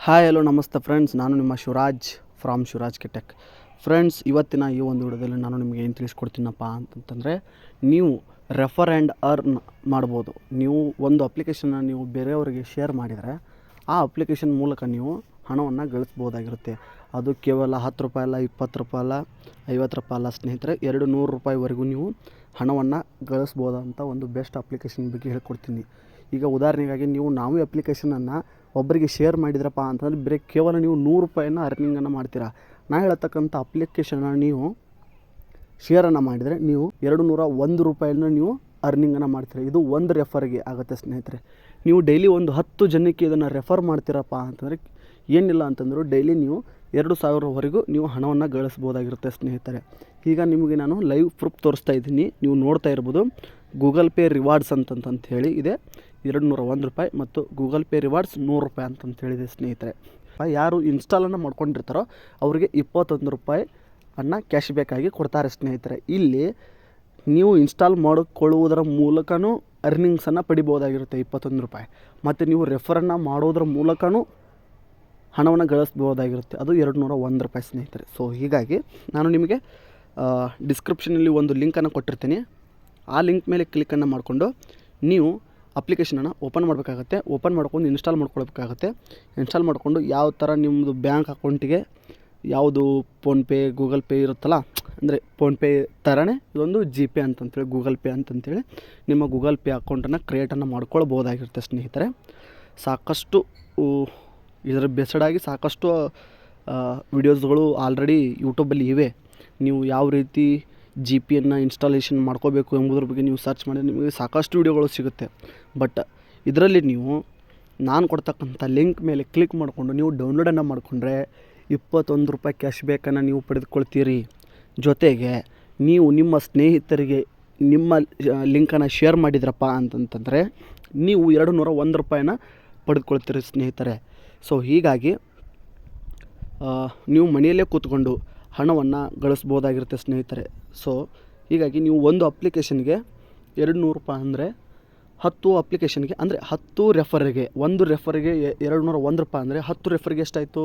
Hi hello ನಮಸ್ತೆ friends, ನಾನು ನಿಮ್ಮ Shivaraj from Shivaraj tech. Friends, ಇವತ್ತಿನ ಈ ಒಂದು ವಿಡಿಯೋದಲ್ಲಿ ನಾನು ನಿಮಗೆ ಏನು ತಿಳಿಸ್ಕೊಡ್ತೀನಪ್ಪ ಅಂತಂತಂದರೆ, ನೀವು ರೆಫರ್ ಆ್ಯಂಡ್ ಅರ್ನ್ ಮಾಡ್ಬೋದು. ನೀವು ಒಂದು ಅಪ್ಲಿಕೇಶನ್ನ ನೀವು ಬೇರೆಯವರಿಗೆ ಶೇರ್ ಮಾಡಿದರೆ ಆ ಅಪ್ಲಿಕೇಶನ್ ಮೂಲಕ ನೀವು ಹಣವನ್ನು ಗಳಿಸ್ಬೋದಾಗಿರುತ್ತೆ. ಅದು ಕೇವಲ 10 ರೂಪಾಯಿ ಅಲ್ಲ, 20 ರೂಪಾಯಿ ಅಲ್ಲ, 50 ರೂಪಾಯಿ ಅಲ್ಲ ಸ್ನೇಹಿತರೆ, 200 ರೂಪಾಯಿವರೆಗೂ ನೀವು ಹಣವನ್ನು ಗಳಿಸ್ಬೋದಂತ ಒಂದು ಬೆಸ್ಟ್ ಅಪ್ಲಿಕೇಶನ್ ಬಗ್ಗೆ ಹೇಳ್ಕೊಡ್ತೀನಿ. ಈಗ ಉದಾಹರಣೆಗಾಗಿ ನಾವು ಅಪ್ಲಿಕೇಶನನ್ನು ಒಬ್ಬರಿಗೆ ಶೇರ್ ಮಾಡಿದ್ರಪ್ಪ ಅಂತಂದರೆ ಬರೀ ಕೇವಲ ನೀವು 100 ರೂಪಾಯಿನ ಅರ್ನಿಂಗನ್ನು ಮಾಡ್ತೀರಾ. ನಾನು ಹೇಳ್ತಕ್ಕಂಥ ಅಪ್ಲಿಕೇಶನ್ನ ನೀವು ಶೇರನ್ನು ಮಾಡಿದರೆ ನೀವು 201 ರೂಪಾಯಿನ ನೀವು ಅರ್ನಿಂಗನ್ನು ಮಾಡ್ತೀರಾ. ಇದು ಒಂದು ರೆಫರ್ಗೆ ಆಗುತ್ತೆ ಸ್ನೇಹಿತರೆ. ನೀವು ಡೈಲಿ ಒಂದು 10 ಜನಕ್ಕೆ ಇದನ್ನು ರೆಫರ್ ಮಾಡ್ತೀರಪ್ಪ ಅಂತಂದರೆ ಏನಿಲ್ಲ ಅಂತಂದರೂ ಡೈಲಿ ನೀವು 2000ವರೆಗೂ ನೀವು ಹಣವನ್ನು ಗಳಿಸ್ಬೋದಾಗಿರುತ್ತೆ ಸ್ನೇಹಿತರೆ. ಈಗ ನಿಮಗೆ ನಾನು ಲೈವ್ ಪ್ರೂಫ್ ತೋರಿಸ್ತಾ ಇದ್ದೀನಿ, ನೀವು ನೋಡ್ತಾ ಇರ್ಬೋದು. ಗೂಗಲ್ ಪೇ ರಿವಾರ್ಡ್ಸ್ ಅಂತಂತ ಹೇಳಿ ಇದೆ 201 ರೂಪಾಯಿ, ಮತ್ತು ಗೂಗಲ್ ಪೇ ರಿವಾರ್ಡ್ಸ್ 100 ರೂಪಾಯಿ ಅಂತಂತ ಹೇಳಿದೆ ಸ್ನೇಹಿತರೆ. ಯಾರು ಇನ್ಸ್ಟಾಲನ್ನು ಮಾಡ್ಕೊಂಡಿರ್ತಾರೋ ಅವರಿಗೆ 21 ರೂಪಾಯಿ ಕ್ಯಾಶ್ ಬ್ಯಾಕ್ ಆಗಿ ಕೊಡ್ತಾರೆ ಸ್ನೇಹಿತರೆ. ಇಲ್ಲಿ ನೀವು ಇನ್ಸ್ಟಾಲ್ ಮಾಡಿಕೊಳ್ಳುವುದರ ಮೂಲಕನೂ ಅರ್ನಿಂಗ್ಸನ್ನು ಪಡಿಬೋದಾಗಿರುತ್ತೆ 21 ರೂಪಾಯಿ, ಮತ್ತು ನೀವು ರೆಫರನ್ನು ಮಾಡೋದ್ರ ಮೂಲಕನೂ ಹಣವನ್ನು ಗಳಿಸ್ಬೋದಾಗಿರುತ್ತೆ, ಅದು 201 ರೂಪಾಯಿ ಸ್ನೇಹಿತರೆ. ಸೊ ಹೀಗಾಗಿ ನಾನು ನಿಮಗೆ ಡಿಸ್ಕ್ರಿಪ್ಷನಲ್ಲಿ ಒಂದು ಲಿಂಕನ್ನು ಕೊಟ್ಟಿರ್ತೀನಿ. ಆ ಲಿಂಕ್ ಮೇಲೆ ಕ್ಲಿಕ್ಕನ್ನು ಮಾಡಿಕೊಂಡು ನೀವು ಅಪ್ಲಿಕೇಶನನ್ನು ಓಪನ್ ಮಾಡಬೇಕಾಗತ್ತೆ. ಓಪನ್ ಮಾಡ್ಕೊಂಡು ಇನ್ಸ್ಟಾಲ್ ಮಾಡ್ಕೊಳ್ಬೇಕಾಗತ್ತೆ. ಇನ್ಸ್ಟಾಲ್ ಮಾಡಿಕೊಂಡು ಯಾವ ಥರ ನಿಮ್ಮದು ಬ್ಯಾಂಕ್ ಅಕೌಂಟಿಗೆ ಯಾವುದು ಫೋನ್ಪೇ ಗೂಗಲ್ ಪೇ ಇರುತ್ತಲ್ಲ, ಅಂದರೆ ಫೋನ್ಪೇ ಥರನೇ ಇದೊಂದು ಜಿಪೇ ಅಂತಂತೇಳಿ ಗೂಗಲ್ ಪೇ ಅಂತಂತೇಳಿ ನಿಮ್ಮ ಗೂಗಲ್ ಪೇ ಅಕೌಂಟನ್ನು ಕ್ರಿಯೇಟನ್ನು ಮಾಡ್ಕೊಳ್ಬೋದಾಗಿರುತ್ತೆ ಸ್ನೇಹಿತರೆ. ಸಾಕಷ್ಟು ಇದರ ಬೇಸಡಾಗಿ ಸಾಕಷ್ಟು ವಿಡಿಯೋಸ್ಗಳು ಆಲ್ರೆಡಿ ಯೂಟ್ಯೂಬಲ್ಲಿ ಇವೆ. ನೀವು ಯಾವ ರೀತಿ ಜಿ ಪಿಯನ್ನು ಇನ್ಸ್ಟಾಲೇಷನ್ ಮಾಡ್ಕೋಬೇಕು ಎಂಬುದ್ರ ಬಗ್ಗೆ ನೀವು ಸರ್ಚ್ ಮಾಡಿದ್ರೆ ನಿಮಗೆ ಸಾಕಷ್ಟು ವಿಡಿಯೋಗಳು ಸಿಗುತ್ತೆ. ಬಟ್ ಇದರಲ್ಲಿ ನೀವು ನಾನು ಕೊಡ್ತಕ್ಕಂಥ ಲಿಂಕ್ ಮೇಲೆ ಕ್ಲಿಕ್ ಮಾಡಿಕೊಂಡು ನೀವು ಡೌನ್ಲೋಡನ್ನು ಮಾಡಿಕೊಂಡ್ರೆ 21 ರೂಪಾಯಿ ಕ್ಯಾಶ್ ಬ್ಯಾಕನ್ನು ನೀವು ಪಡೆದುಕೊಳ್ತೀರಿ. ಜೊತೆಗೆ ನೀವು ನಿಮ್ಮ ಸ್ನೇಹಿತರಿಗೆ ನಿಮ್ಮ ಲಿಂಕನ್ನು ಶೇರ್ ಮಾಡಿದ್ರಪ್ಪ ಅಂತಂತಂದರೆ ನೀವು 201 ರೂಪಾಯಿನ ಪಡೆದುಕೊಳ್ತೀರಿ ಸ್ನೇಹಿತರೆ. ಸೊ ಹೀಗಾಗಿ ನೀವು ಮನೆಯಲ್ಲೇ ಕೂತ್ಕೊಂಡು ಹಣವನ್ನು ಗಳಿಸ್ಬೋದಾಗಿರುತ್ತೆ ಸ್ನೇಹಿತರೆ. ಸೊ ಹೀಗಾಗಿ ನೀವು ಒಂದು ಅಪ್ಲಿಕೇಶನ್ಗೆ 200 ರೂಪಾಯಿ ಅಂದರೆ 10 ಅಪ್ಲಿಕೇಶನ್ಗೆ ಅಂದರೆ 10 ರೆಫರಿಗೆ, ಒಂದು ರೆಫರಿಗೆ 201 ರೂಪಾಯಿ ಅಂದರೆ 10 ರೆಫರಿಗೆ ಎಷ್ಟಾಯಿತು?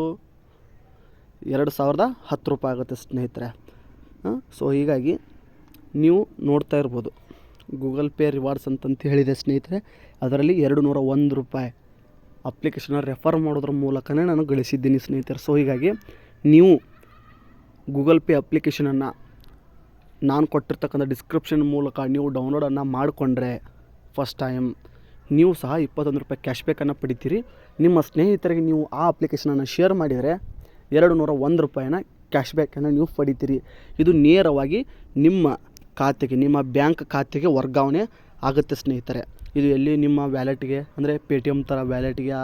2010 ರೂಪಾಯಿ ಆಗುತ್ತೆ ಸ್ನೇಹಿತರೆ. ಸೊ ಹೀಗಾಗಿ ನೀವು ನೋಡ್ತಾ ಇರ್ಬೋದು ಗೂಗಲ್ ಪೇ ರಿವಾರ್ಡ್ಸ್ ಅಂತಂತ ಹೇಳಿದೆ ಸ್ನೇಹಿತರೆ. ಅದರಲ್ಲಿ 201 ರೂಪಾಯಿ ಅಪ್ಲಿಕೇಶನ್ನ ರೆಫರ್ ಮಾಡೋದ್ರ ಮೂಲಕನೇ ನಾನು ಗಳಿಸಿದ್ದೀನಿ ಸ್ನೇಹಿತರೆ. ಸೊ ಹೀಗಾಗಿ ನೀವು ಗೂಗಲ್ ಪೇ ಅಪ್ಲಿಕೇಶನನ್ನು ನಾನು ಕೊಟ್ಟಿರ್ತಕ್ಕಂಥ ಡಿಸ್ಕ್ರಿಪ್ಷನ್ ಮೂಲಕ ನೀವು ಡೌನ್ಲೋಡನ್ನು ಮಾಡಿಕೊಂಡ್ರೆ ಫಸ್ಟ್ ಟೈಮ್ ನೀವು ಸಹ 21 ರೂಪಾಯಿ ಕ್ಯಾಶ್ ಬ್ಯಾಕನ್ನು ಪಡಿತೀರಿ. ನಿಮ್ಮ ಸ್ನೇಹಿತರಿಗೆ ನೀವು ಆ ಅಪ್ಲಿಕೇಶನನ್ನು ಶೇರ್ ಮಾಡಿದರೆ 201 ರೂಪಾಯಿನ ಕ್ಯಾಶ್ ಬ್ಯಾಕನ್ನು ನೀವು ಪಡಿತೀರಿ. ಇದು ನೇರವಾಗಿ ನಿಮ್ಮ ಖಾತೆಗೆ, ನಿಮ್ಮ ಬ್ಯಾಂಕ್ ಖಾತೆಗೆ ವರ್ಗಾವಣೆ ಆಗುತ್ತೆ ಸ್ನೇಹಿತರೆ. ಇದು ಎಲ್ಲಿ ನಿಮ್ಮ ವ್ಯಾಲೆಟ್ಗೆ, ಅಂದರೆ ಪೇಟಿಎಮ್ ಥರ ವ್ಯಾಲೆಟ್ಗೆ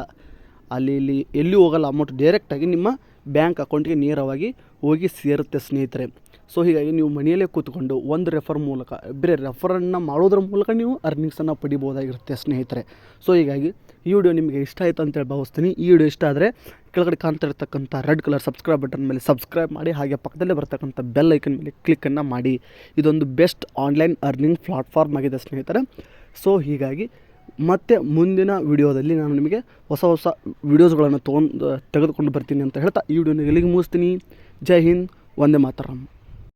ಅಲ್ಲಿ ಇಲ್ಲಿ ಎಲ್ಲಿ ಹೋಗಲ್ಲ, ಅಮೌಂಟ್ ಡೈರೆಕ್ಟಾಗಿ ನಿಮ್ಮ ಬ್ಯಾಂಕ್ ಅಕೌಂಟ್ಗೆ ನೇರವಾಗಿ ಹೋಗಿ ಸೇರುತ್ತೆ ಸ್ನೇಹಿತರೆ. ಸೊ ಹೀಗಾಗಿ ನೀವು ಮನೆಯಲ್ಲೇ ಕೂತ್ಕೊಂಡು ಒಂದು ರೆಫರ್ ಮೂಲಕ, ಬೇರೆ ರೆಫರನ್ನು ಮಾಡೋದ್ರ ಮೂಲಕ ನೀವು ಅರ್ನಿಂಗ್ಸನ್ನು ಪಡಿಬೋದಾಗಿರುತ್ತೆ ಸ್ನೇಹಿತರೆ. ಸೊ ಹೀಗಾಗಿ ಈ ವಿಡಿಯೋ ನಿಮಗೆ ಇಷ್ಟ ಆಯಿತು ಅಂತೇಳಿ ಭಾವಿಸ್ತೀನಿ. ಈ ವಿಡಿಯೋ ಇಷ್ಟ ಆದರೆ ಕೆಳಗಡೆ ಕಾಣ್ತಾ ಇರ್ತಕ್ಕಂಥ ರೆಡ್ ಕಲರ್ ಸಬ್ಸ್ಕ್ರೈಬ್ ಬಟನ್ ಮೇಲೆ ಸಬ್ಸ್ಕ್ರೈಬ್ ಮಾಡಿ, ಹಾಗೆ ಪಕ್ಕದಲ್ಲೇ ಬರ್ತಕ್ಕಂಥ ಬೆಲ್ ಐಕನ್ ಮೇಲೆ ಕ್ಲಿಕ್ಕನ್ನು ಮಾಡಿ. ಇದೊಂದು ಬೆಸ್ಟ್ ಆನ್ಲೈನ್ ಅರ್ನಿಂಗ್ ಪ್ಲಾಟ್ಫಾರ್ಮ್ ಆಗಿದೆ ಸ್ನೇಹಿತರೆ. ಸೊ ಹೀಗಾಗಿ ಮತ್ತೆ ಮುಂದಿನ ವಿಡಿಯೋದಲ್ಲಿ ನಾನು ನಿಮಗೆ ಹೊಸ ವಿಡಿಯೋಸ್ಗಳನ್ನು ತೆಗೆದುಕೊಂಡು ಬರ್ತೀನಿ ಅಂತ ಹೇಳ್ತಾ ಈ ವಿಡಿಯೋನ ಇಲ್ಲಿಗೆ ಮುಗಿಸ್ತೀನಿ. ಜೈ ಹಿಂದ್, ವಂದೇ ಮಾತರಂ.